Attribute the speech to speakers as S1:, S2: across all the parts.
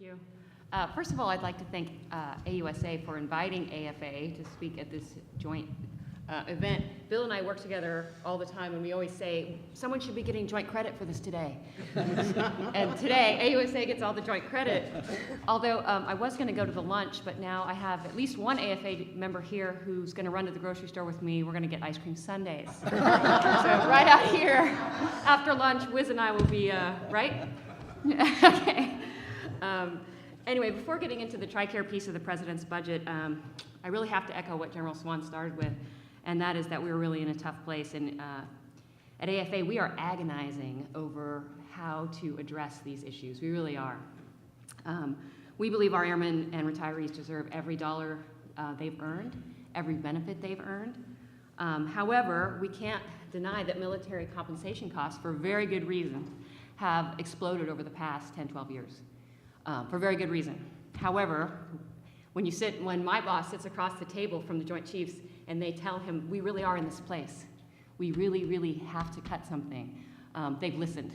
S1: you. First of all, I'd like to thank AUSA for inviting AFA to speak at this joint event. Bill and I work together all the time, and we always say, someone should be getting joint credit for this today. And today, AUSA gets all the joint credit. Although I was going to go to the lunch, but now I have at least one AFA member here who's going to run to the grocery store with me. We're going to get ice cream sundaes. So right out here, after lunch, Wiz and I will be, right? Okay. Anyway, before getting into the TRICARE piece of the President's budget, I really have to echo what General Swan started with, and that is that we're really in a tough place. And at AFA, we are agonizing over how to address these issues. We really are. We believe our airmen and retirees deserve every dollar they've earned, every benefit they've earned. However, we can't deny that military compensation costs, for very good reason, have exploded over the past 10, 12 years. For very good reason. However, when my boss sits across the table from the Joint Chiefs and they tell him, we really are in this place, we really, really have to cut something, they've listened.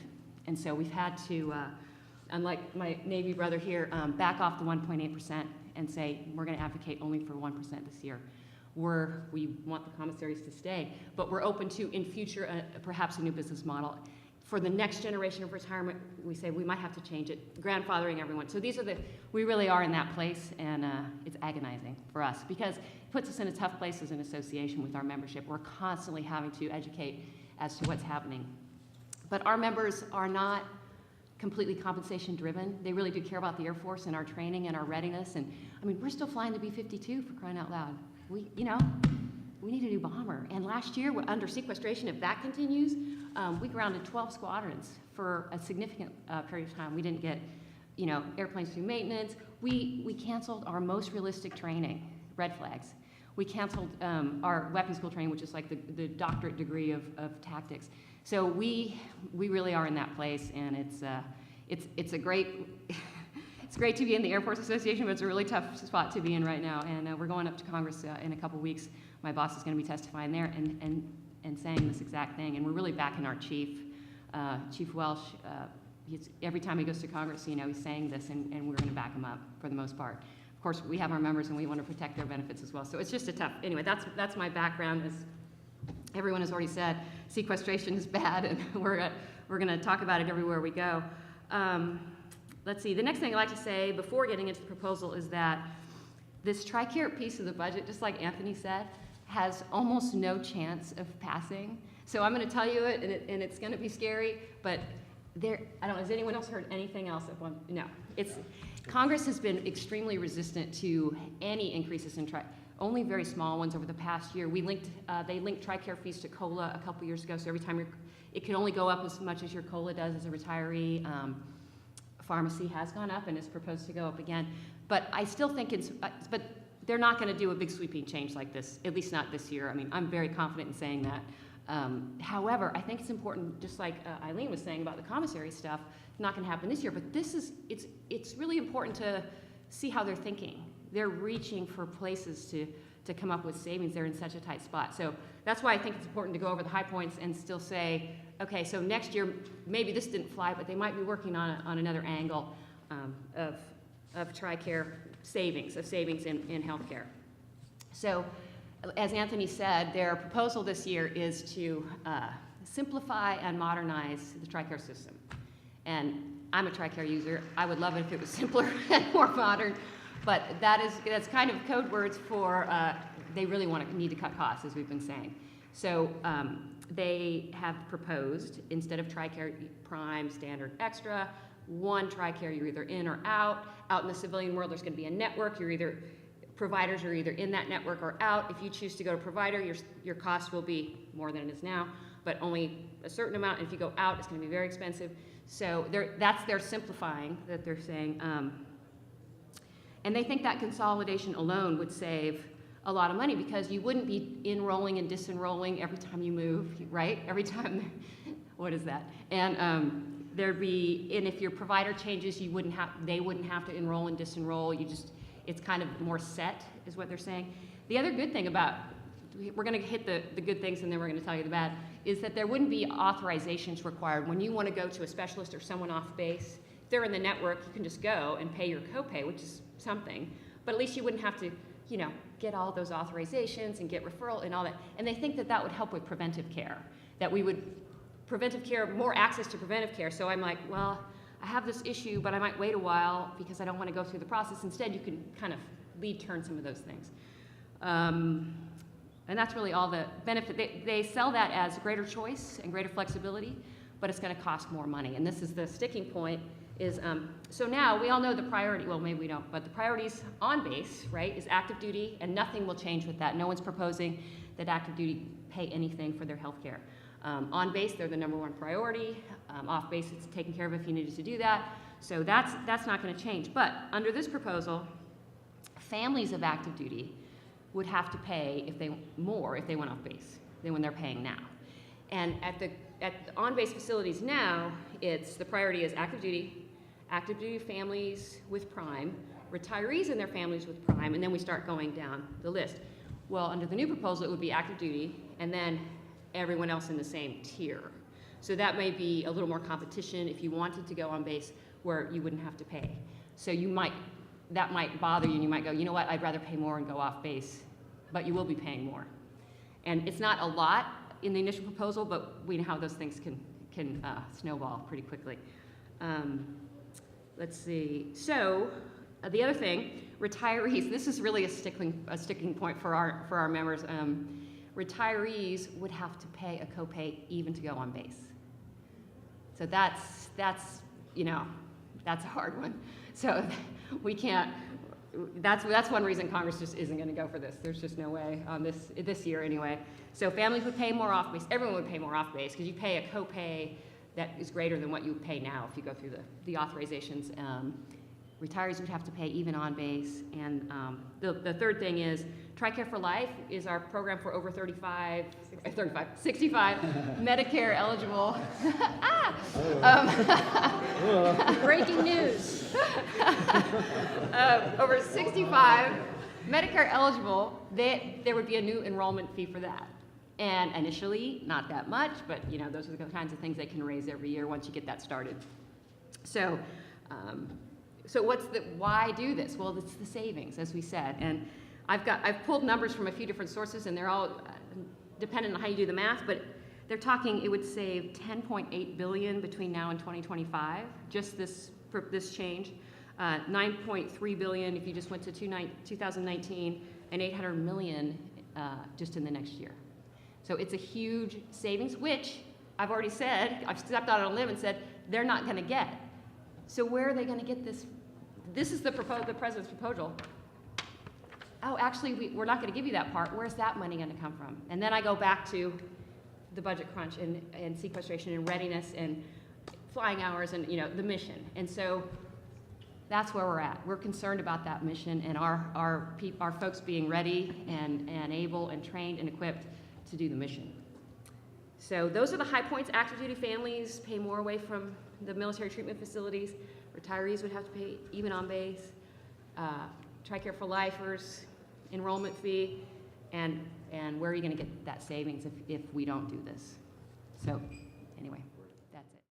S1: And so we've had to, unlike my Navy brother here, back off the 1.8% and say, we're gonna advocate only for 1% this year. We want the commissaries to stay, but we're open to, in future, perhaps a new business model. For the next generation of retirement, we say we might have to change it, grandfathering everyone. So we really are in that place, and it's agonizing for us because it puts us in a tough place as an association with our membership. We're constantly having to educate as to what's happening. But our members are not completely compensation driven. They really do care about the Air Force and our training and our readiness. And I mean, we're still flying the B-52 for crying out loud. We need a new bomber. And last year, under sequestration, if that continues, we grounded 12 squadrons for a significant period of time. We didn't get, airplanes through maintenance. We canceled our most realistic training, red flags. We canceled our weapons school training, which is like the doctorate degree of tactics. So we really are in that place, and it's a great. It's great to be in the Air Force Association, but it's a really tough spot to be in right now. And we're going up to Congress in a couple weeks. My boss is going to be testifying there and saying this exact thing. And we're really backing our chief, Chief Welsh. Every time he goes to Congress, he's saying this, and we're going to back him up for the most part. Of course, we have our members, and we want to protect their benefits as well. So it's just a tough. Anyway, that's my background. As everyone has already said, sequestration is bad, and we're going to talk about it everywhere we go. Let's see, the next thing I'd like to say before getting into the proposal is that this TRICARE piece of the budget, just like Anthony said, has almost no chance of passing. So I'm going to tell you it, and it's going to be scary, but I don't know, has anyone else heard anything else? No. Congress has been extremely resistant to any increases in only very small ones over the past year. They linked TRICARE fees to COLA a couple years ago, so every time it can only go up as much as your COLA does as a retiree. Pharmacy has gone up and is proposed to go up again. But I still think but they're not going to do a big sweeping change like this, at least not this year. I mean, I'm very confident in saying that. However, I think it's important, just like Eileen was saying about the commissary stuff, it's not going to happen this year, but it's really important to see how they're thinking. They're reaching for places to come up with savings. They're in such a tight spot. So that's why I think it's important to go over the high points and still say, okay, so next year, maybe this didn't fly, but they might be working on another angle of TRICARE savings in healthcare. So, as Anthony said, their proposal this year is to simplify and modernize the TRICARE system. And I'm a TRICARE user. I would love it if it was simpler and more modern, but that's kind of code words for they really need to cut costs, as we've been saying. So they have proposed, instead of TRICARE Prime, Standard, Extra, one TRICARE, you're either in or out. Out in the civilian world, there's going to be a network. Providers are either in that network or out. If you choose to go to provider, your cost will be more than it is now, but only a certain amount. If you go out, it's going to be very expensive. So that's their simplifying that they're saying. And they think that consolidation alone would save a lot of money because you wouldn't be enrolling and disenrolling every time you move, right? Every time, what is that? And and if your provider changes, they wouldn't have to enroll and disenroll. It's kind of more set, is what they're saying. The other good thing about, we're going to hit the good things and then we're going to tell you the bad, is that there wouldn't be authorizations required. When you want to go to a specialist or someone off base they're in the network, you can just go and pay your copay, which is something, but at least you wouldn't have to, you know, get all those authorizations and get referral and all that. And they think that that would help with preventive care, that we would, preventive care, more access to preventive care. So I'm like, well, I have this issue, but I might wait a while because I don't want to go through the process. Instead, you can kind of lead turn some of those things. And that's really all the benefit. They sell that as greater choice and greater flexibility, but it's going to cost more money. And this is the sticking point is, so now we all know the priority, well, maybe we don't, but the priorities on base, right, is active duty, and nothing will change with that. No one's proposing that active duty pay anything for their health care. On base, they're the #1 priority. Off base, it's taken care of if you needed to do that. So that's not going to change. But under this proposal, families of active duty would have to pay if they went off base than when they're paying now. And at the on-base facilities now, the priority is active duty families with prime, retirees and their families with prime, and then we start going down the list. Well, under the new proposal, it would be active duty, and then everyone else in the same tier. So that may be a little more competition if you wanted to go on base where you wouldn't have to pay. So that might bother you, and you might go, you know what, I'd rather pay more and go off base, but you will be paying more. And it's not a lot in the initial proposal, but we know how those things can snowball pretty quickly. Let's see. So the other thing, retirees. This is really a sticking point for our members. Retirees would have to pay a copay even to go on base. So that's you know, that's a hard one. So we can't. That's one reason Congress just isn't going to go for this. There's just no way on this year anyway. So families would pay more off base. Everyone would pay more off base because you pay a copay that is greater than what you pay now if you go through the authorizations. Retirees would have to pay even on base. And the third thing is TRICARE for Life is our program for over 65 Medicare eligible.
S2: Breaking news.
S1: Over 65 Medicare eligible, there would be a new enrollment fee for that. And initially, not that much, but you know, those are the kinds of things they can raise every year once you get that started. So, why do this? Well, it's the savings, as we said. And I've pulled numbers from a few different sources, and they're all dependent on how you do the math, but they're talking it would save $10.8 billion between now and 2025, just this change. $9.3 billion if you just went to 2019, and $800 million just in the next year. So it's a huge savings, which I've already said, I've stepped out on a limb and said they're not going to get. So where are they going to get this? This is the president's proposal. Oh, actually, we're not going to give you that part. Where's that money going to come from? And then I go back to the budget crunch and sequestration and readiness and flying hours and, you know, the mission. And so that's where we're at. We're concerned about that mission and our folks being ready and able and trained and equipped to do the mission. So those are the high points. Active duty families pay more away from the military treatment facilities. Retirees would have to pay even on base. TRICARE for lifers, enrollment fee, and where are you going to get that savings if we don't do this? So anyway.